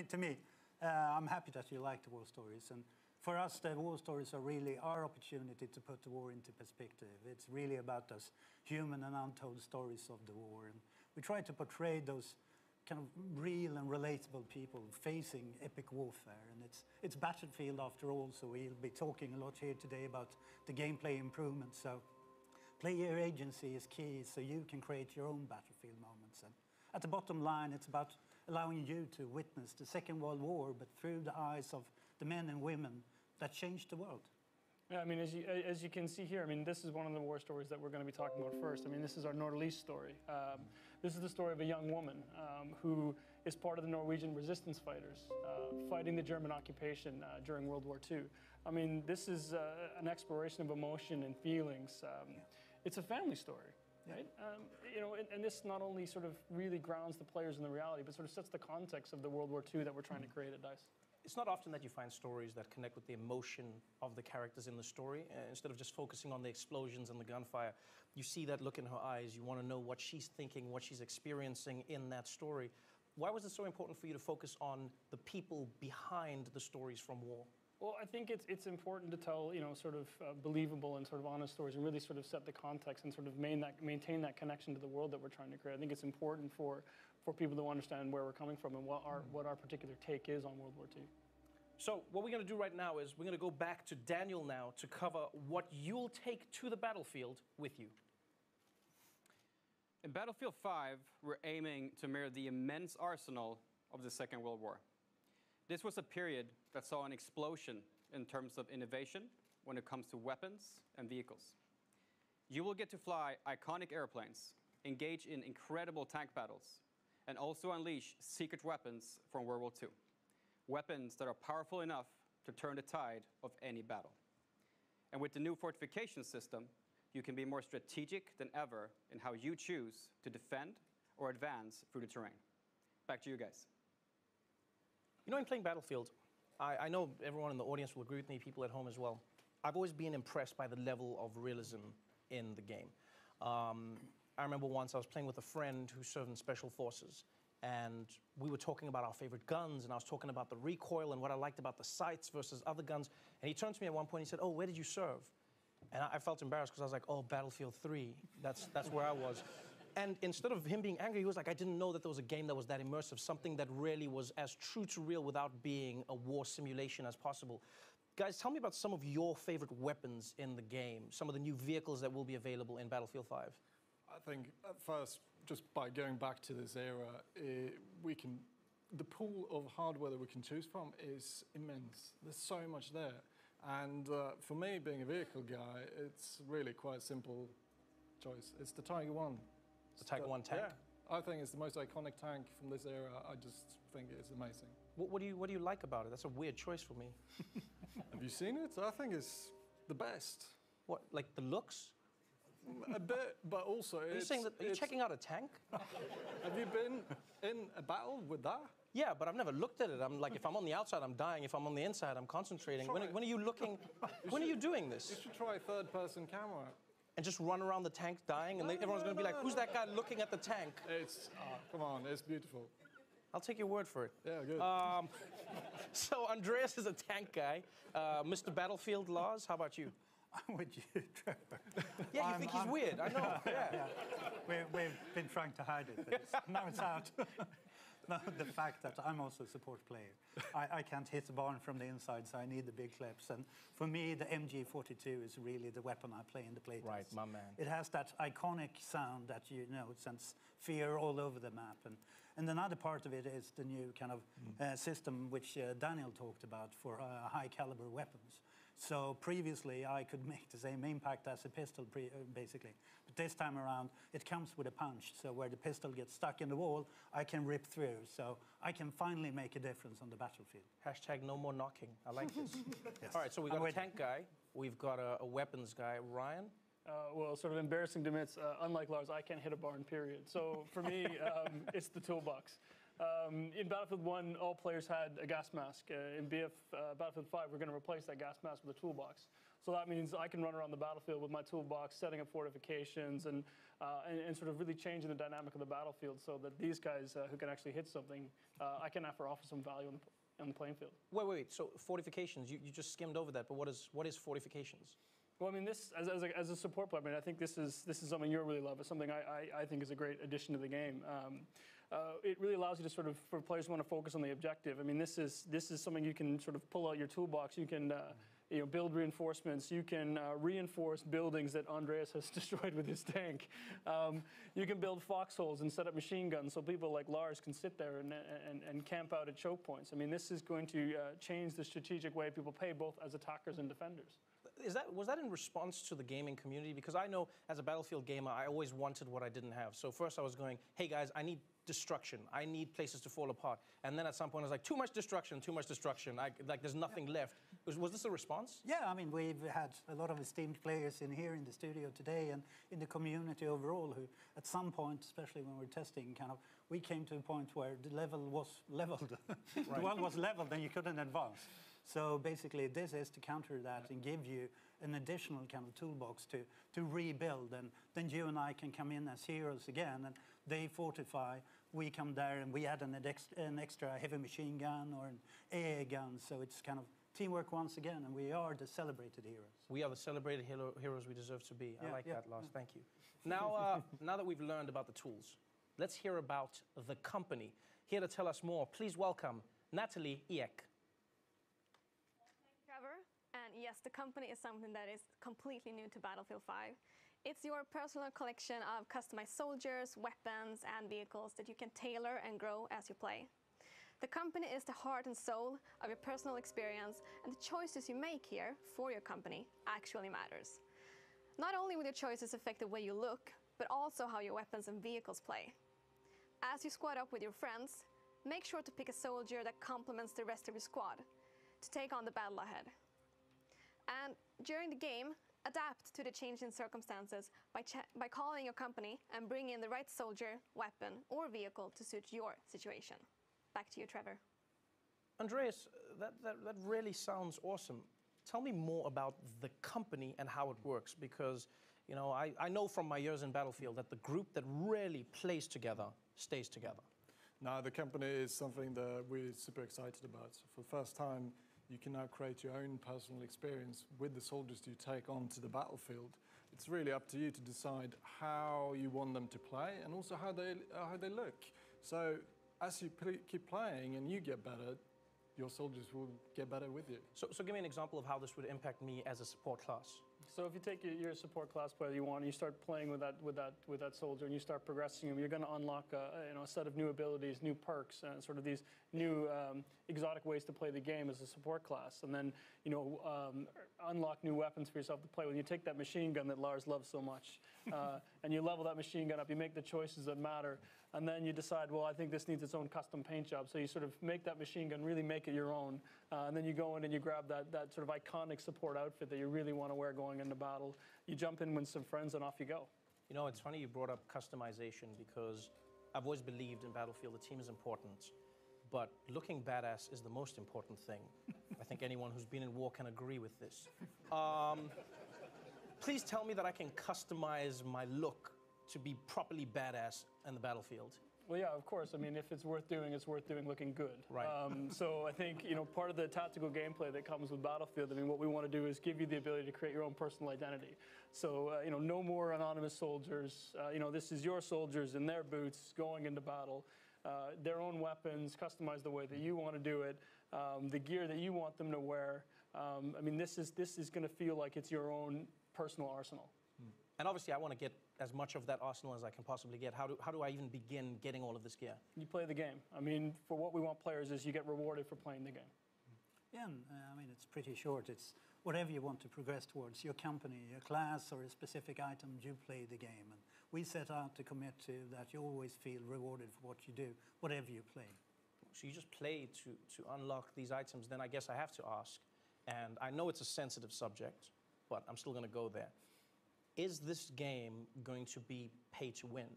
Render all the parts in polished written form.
to me, I'm happy that you like the war stories. And for us, the war stories are really our opportunity to put the war into perspective. It's really about those human and untold stories of the war. And we try to portray those kind of real and relatable people facing epic warfare. And it's Battlefield after all, so we'll be talking a lot here today about the gameplay improvements. So player agency is key, so you can create your own Battlefield moments. And at the bottom line, it's about allowing you to witness the Second World War, but through the eyes of the men and women that changed the world. Yeah, I mean, as you can see here, I mean, this is one of the war stories that we're going to be talking about first. I mean, this is our Nordlys story. This is the story of a young woman who is part of the Norwegian resistance fighters fighting the German occupation during World War II. I mean, this is an exploration of emotion and feelings. It's a family story. Right? You know, and this not only sort of really grounds the players in the reality, but sort of sets the context of the World War II that we're trying to create at DICE. It's not often that you find stories that connect with the emotion of the characters in the story. Instead of just focusing on the explosions and the gunfire, you see that look in her eyes. You want to know what she's thinking, what she's experiencing in that story. Why was it so important for you to focus on the people behind the stories from war? Well, I think it's important to tell, you know, sort of believable and sort of honest stories and really sort of set the context and sort of maintain that connection to the world that we're trying to create. I think it's important for people to understand where we're coming from and what our particular take is on World War II. So what we're going to do right now is we're going to go back to Daniel now to cover what you'll take to the battlefield with you. In Battlefield 5, we're aiming to mirror the immense arsenal of the Second World War. This was a period that saw an explosion in terms of innovation when it comes to weapons and vehicles. You will get to fly iconic airplanes, engage in incredible tank battles, and also unleash secret weapons from World War II. Weapons that are powerful enough to turn the tide of any battle. And with the new fortification system, you can be more strategic than ever in how you choose to defend or advance through the terrain. Back to you guys. You know, in playing Battlefield, I know everyone in the audience will agree with me, people at home as well. I've always been impressed by the level of realism in the game. I remember once I was playing with a friend who served in Special Forces, and we were talking about our favorite guns, and I was talking about the recoil and what I liked about the sights versus other guns. And he turned to me at one point and he said, "Oh, where did you serve?" And I felt embarrassed because I was like, "Oh, Battlefield 3, that's where I was." And instead of him being angry, he was like, "I didn't know that there was a game that was that immersive, something that really was as true to real without being a war simulation as possible." Guys, tell me about some of your favorite weapons in the game, some of the new vehicles that will be available in Battlefield 5. I think at first, just by going back to this era, the pool of hardware that we can choose from is immense. There's so much there. And for me, being a vehicle guy, it's really quite a simple choice. It's the Tiger 1. The Tiger 1 tank? Yeah, I think it's the most iconic tank from this era. I just think it's amazing. What do you like about it? That's a weird choice for me. Have you seen it? I think it's the best. What, like the looks? A bit, but also Are you checking out a tank? Have you been in a battle with that? Yeah, but I've never looked at it. I'm like, if I'm on the outside, I'm dying. If I'm on the inside, I'm concentrating. When are you looking? When are you doing this? You should try third-person camera. And just run around the tank dying, and everyone's going to be like, "Who's that guy looking at the tank?" It's, come on, it's beautiful. I'll take your word for it. Yeah, good. So Andreas is a tank guy. Mr. Battlefield Laws, how about you? I'm with you, Trevor. Yeah, you think he's weird, I know. Yeah. We've been trying to hide it, but now it's out. No, the fact that I'm also a support player. I can't hit the barn from the inside, so I need the big clips. And for me, the MG42 is really the weapon I play in the playtest. Right, my man. It has that iconic sound that, you know, it sends fear all over the map. And another part of it is the new kind of system which Daniel talked about for high-caliber weapons. So previously, I could make the same impact as a pistol, basically. But this time around, it comes with a punch. So where the pistol gets stuck in the wall, I can rip through. So I can finally make a difference on the battlefield. Hashtag no more knocking. I like this. Yes. All right, so we've got a tank guy. We've got a weapons guy. Ryan? Well, sort of embarrassing to admit, unlike Lars, I can't hit a barn, period. So for me, it's the toolbox. In Battlefield 1, all players had a gas mask. In Battlefield 5, we're going to replace that gas mask with a toolbox. So that means I can run around the battlefield with my toolbox, setting up fortifications and sort of really changing the dynamic of the battlefield so that these guys who can actually hit something, I can offer some value on the playing field. Wait. So fortifications, you just skimmed over that, but what is fortifications? Well, I mean, this as a support player, I mean, I think this is something you really love. It's something I think is a great addition to the game. It really allows you to sort of, for players who want to focus on the objective. I mean, this is something you can sort of pull out your toolbox. You can build reinforcements. You can reinforce buildings that Andreas has destroyed with his tank. You can build foxholes and set up machine guns so people like Lars can sit there and camp out at choke points. I mean, this is going to change the strategic way people play, both as attackers and defenders. Was that in response to the gaming community? Because I know as a Battlefield gamer, I always wanted what I didn't have. So first I was going, hey guys, I need destruction. I need places to fall apart. And then at some point I was like, too much destruction. Like there's nothing left. Was this a response? Yeah, I mean, we've had a lot of esteemed players in here in the studio today and in the community overall who at some point, especially when we're testing, we came to a point where the level was leveled. The world was leveled and you couldn't advance. So basically this is to counter that and give you an additional kind of toolbox to rebuild. And then you and I can come in as heroes again and they fortify. We come there and we add an extra heavy machine gun or an AA gun. So it's kind of teamwork once again, and we are the celebrated heroes. We are the celebrated heroes we deserve to be. I like that, Lars. Thank you. Now, now that we've learned about the tools, let's hear about the company. Here to tell us more, please welcome Natalie Eek. Trevor, and yes, the company is something that is completely new to Battlefield 5. It's your personal collection of customized soldiers, weapons, and vehicles that you can tailor and grow as you play. The company is the heart and soul of your personal experience, and the choices you make here for your company actually matters. Not only will your choices affect the way you look, but also how your weapons and vehicles play. As you squad up with your friends, make sure to pick a soldier that complements the rest of your squad to take on the battle ahead. And during the game, adapt to the changing circumstances by calling your company and bring in the right soldier, weapon, or vehicle to suit your situation. Back to you, Trevor. Andreas, that really sounds awesome. Tell me more about the company and how it works, because I know from my years in Battlefield that the group that really plays together stays together. Now, the company is something that we're super excited about. So for the first time, you can now create your own personal experience with the soldiers you take onto the battlefield. It's really up to you to decide how you want them to play and also how they look. So as you keep playing and you get better, your soldiers will get better with you. So give me an example of how this would impact me as a support class. So if you take your support class player you want, and you start playing with that soldier, and you start progressing him, you're going to unlock a set of new abilities, new perks, and sort of these new exotic ways to play the game as a support class, and then unlock new weapons for yourself to play with. You take that machine gun that Lars loves so much, and you level that machine gun up. You make the choices that matter, and then you decide, well, I think this needs its own custom paint job. So you sort of make that machine gun, really make it your own, and then you go in and you grab that sort of iconic support outfit that you really want to wear going into battle. You jump in with some friends and off you go. You know, it's funny you brought up customization, because I've always believed in Battlefield the team is important, but looking badass is the most important thing. I think anyone who's been in war can agree with this. Please tell me that I can customize my look to be properly badass in the battlefield. Well, yeah, of course. I mean, if it's worth doing looking good. Right. So I think, part of the tactical gameplay that comes with Battlefield, I mean, what we want to do is give you the ability to create your own personal identity. So, no more anonymous soldiers. This is your soldiers in their boots going into battle. Their own weapons, customized the way that you want to do it, the gear that you want them to wear. I mean, this is going to feel like it's your own personal arsenal. And obviously, I want to get as much of that arsenal as I can possibly get. How do I even begin getting all of this gear? You play the game. I mean, for what we want players is you get rewarded for playing the game. Yeah, I mean, it's pretty short. It's whatever you want to progress towards, your company, your class, or a specific item, you play the game. And we set out to commit to that you always feel rewarded for what you do, whatever you play. So you just play to unlock these items. Then I guess I have to ask, and I know it's a sensitive subject, but I'm still going to go there. Is this game going to be pay to win?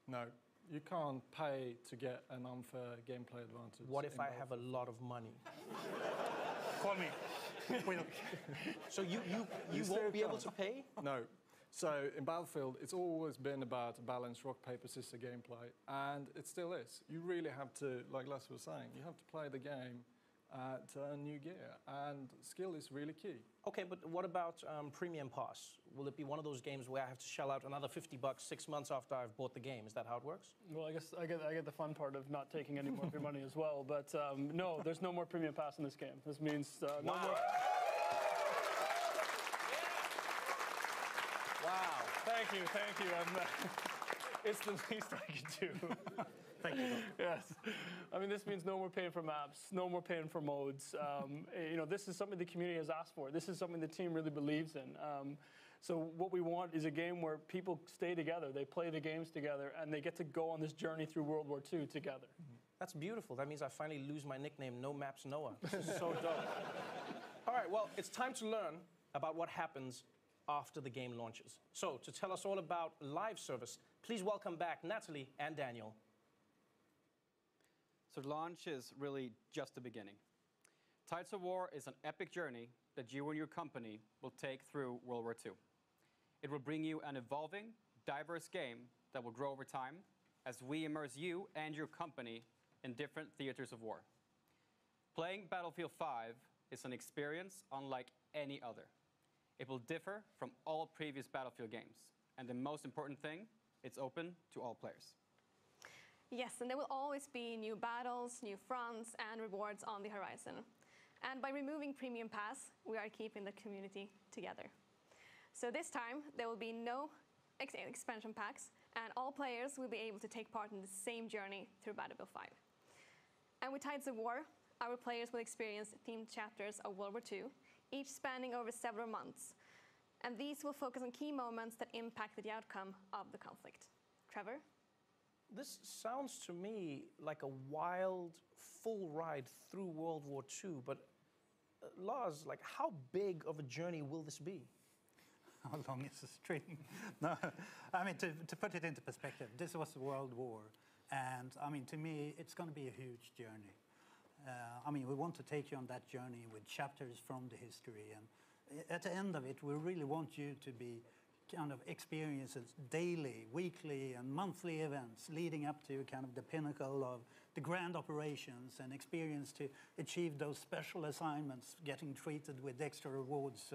No, you can't pay to get an unfair gameplay advantage. What if I have a lot of money? for me. So you won't be able to pay? No. So in Battlefield, it's always been about a balanced rock, paper, scissors gameplay, and it still is. You really have to, like Les was saying, you have to play the game to earn new gear, and skill is really key. Okay, but what about Premium Pass? Will it be one of those games where I have to shell out another $50 6 months after I've bought the game? Is that how it works? Well, I guess I get the fun part of not taking any more of your money as well. But no, there's no more Premium Pass in this game. This means no more. Wow. Thank you. It's the least I can do. Thank you. Yes. I mean, this means no more paying for maps, no more paying for modes. This is something the community has asked for. This is something the team really believes in. So what we want is a game where people stay together, they play the games together, and they get to go on this journey through World War II together. That's beautiful. That means I finally lose my nickname, No Maps Noah. This is so dope. All right, well, it's time to learn about what happens after the game launches. So to tell us all about live service, please welcome back Natalie and Daniel. So launch is really just the beginning. Tides of War is an epic journey that you and your company will take through World War II. It will bring you an evolving, diverse game that will grow over time as we immerse you and your company in different theaters of war. Playing Battlefield 5 is an experience unlike any other. It will differ from all previous Battlefield games. And the most important thing, it's open to all players. Yes, and there will always be new battles, new fronts, and rewards on the horizon. And by removing Premium Pass, we are keeping the community together. So this time, there will be no expansion packs, and all players will be able to take part in the same journey through Battlefield 5. And with Tides of War, our players will experience themed chapters of World War II, each spanning over several months. And these will focus on key moments that impacted the outcome of the conflict. Trevor? This sounds to me like a wild, full ride through World War II, but Lars, like, how big of a journey will this be? How long is the string? No, I mean, to put it into perspective, this was a world war, and I mean, to me, it's going to be a huge journey. I mean, we want to take you on that journey with chapters from the history, and at the end of it, we really want you to be kind of experiences daily, weekly, and monthly events leading up to kind of the pinnacle of the grand operations and experience to achieve those special assignments, getting treated with extra rewards.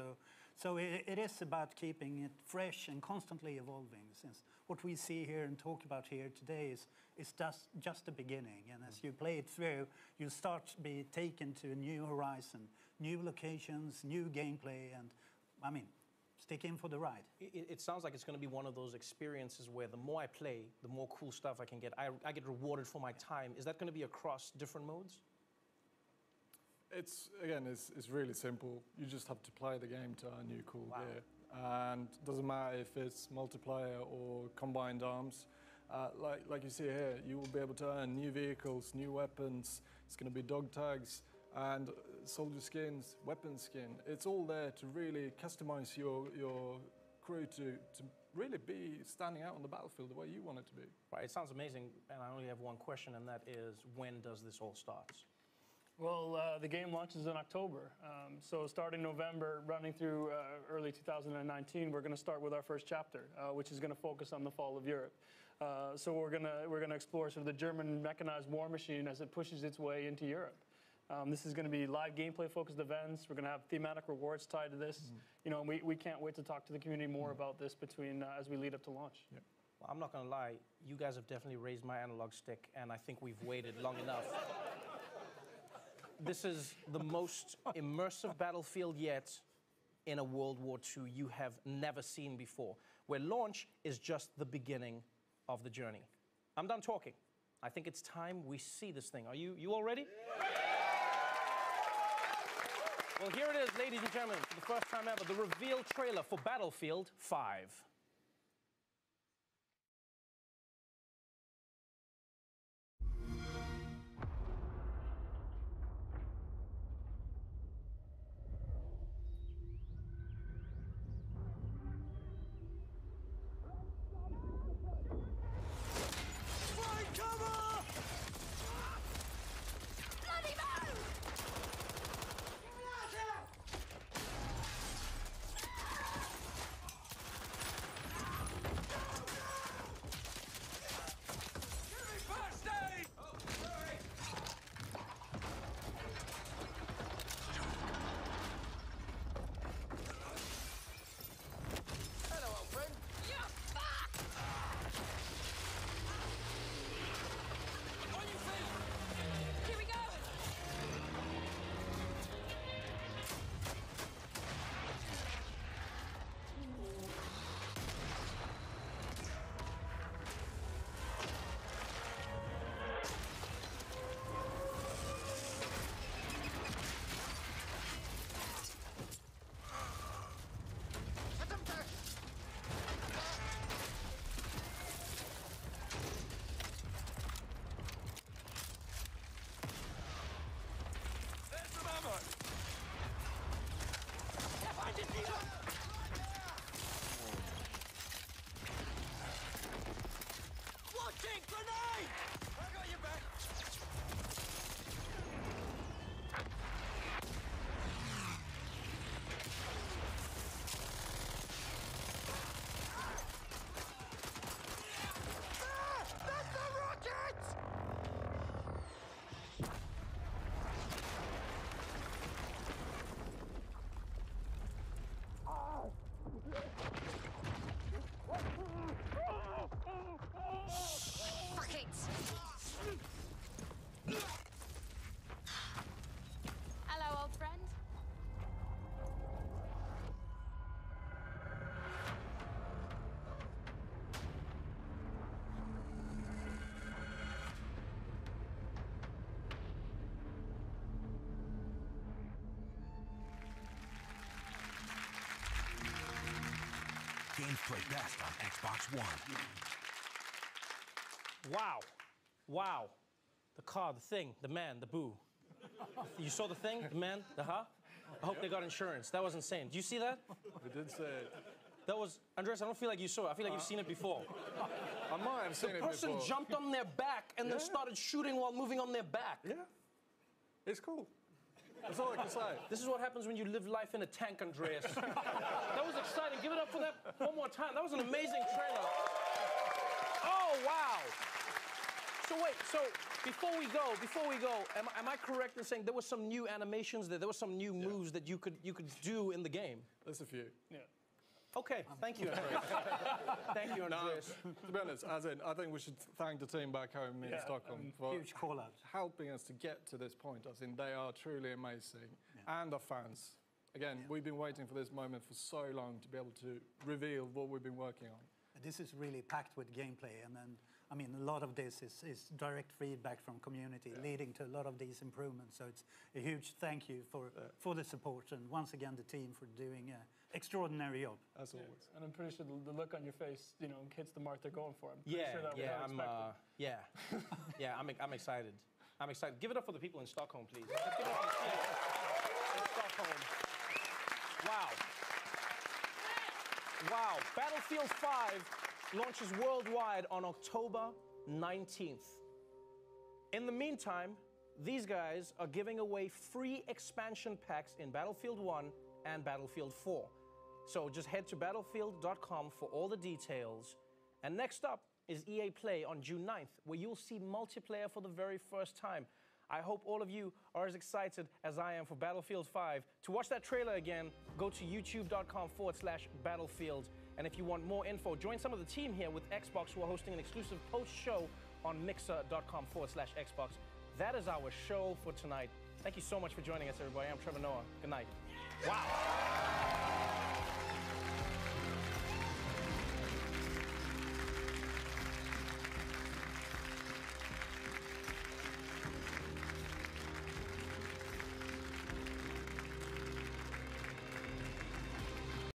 So it is about keeping it fresh and constantly evolving, since what we see here and talk about here today is just the beginning. And as you play it through, you start to be taken to a new horizon, new locations, new gameplay, and I mean, stick in for the ride. It sounds like it's going to be one of those experiences where the more I play, the more cool stuff I can get. I get rewarded for my time. Is that going to be across different modes? It's really simple. You just have to play the game to earn new cool gear. And it doesn't matter if it's multiplayer or combined arms. Like you see here, you will be able to earn new vehicles, new weapons. It's going to be dog tags and soldier skins, weapon skin. It's all there to really customize your crew to really be standing out on the battlefield the way you want it to be. Right, it sounds amazing, and I only have one question, and that is, when does this all start? Well, the game launches in October. So starting November, running through early 2019, we're going to start with our first chapter, which is going to focus on the fall of Europe. So we're going to explore sort of the German mechanized war machine as it pushes its way into Europe. This is going to be live gameplay-focused events. We're going to have thematic rewards tied to this. You know, and we can't wait to talk to the community more about this as we lead up to launch. Yeah. Well, I'm not going to lie. You guys have definitely raised my analog stick, and I think we've waited long enough. This is the most immersive battlefield yet in a World War II you have never seen before, where launch is just the beginning of the journey. I'm done talking. I think it's time we see this thing. Are you all ready? Well, here it is, ladies and gentlemen, for the first time ever, the reveal trailer for Battlefield 5. games play best on Xbox One. Wow. Wow. The car, the thing, the man, the boo. You saw the thing, the man, the huh? I hope they got insurance. That was insane. Do you see that? We did say it. That was, Andres, I don't feel like you saw it. I feel like you've seen it before. I might have seen it before. The person jumped on their back and then started shooting while moving on their back. Yeah. It's cool. That's all I can say. This is what happens when you live life in a tank, Andreas. That was exciting. Give it up for that one more time. That was an amazing trailer. Oh, wow. So wait, so before we go, am I correct in saying there were some new animations there? There were some new moves that you could do in the game? There's a few. Yeah. Okay, thank you, Andreas. Thank you, Andreas. To be honest, as in, I think we should thank the team back home in Stockholm for Huge call out. helping us to get to this point. I think they are truly amazing. And the fans. Again, we've been waiting for this moment for so long to be able to reveal what we've been working on. This is really packed with gameplay, and then, I mean, a lot of this is direct feedback from community, leading to a lot of these improvements. So it's a huge thank you for the support, and once again, the team for doing an extraordinary job. As always. And I'm pretty sure the look on your face, you know, hits the mark they're going for. I'm pretty Yeah, sure that was I'm excited. I'm excited. Give it up for the people in Stockholm, please. Let's give it up for the people in Stockholm. Wow. Wow. Battlefield 5 launches worldwide on October 19th. In the meantime, these guys are giving away free expansion packs in Battlefield 1 and Battlefield 4. So just head to battlefield.com for all the details. And next up is EA Play on June 9th, where you'll see multiplayer for the very first time. I hope all of you are as excited as I am for Battlefield 5. To watch that trailer again, go to youtube.com/battlefield. And if you want more info, join some of the team here with Xbox, who are hosting an exclusive post-show on mixer.com/Xbox. That is our show for tonight. Thank you so much for joining us, everybody. I'm Trevor Noah. Good night. Wow.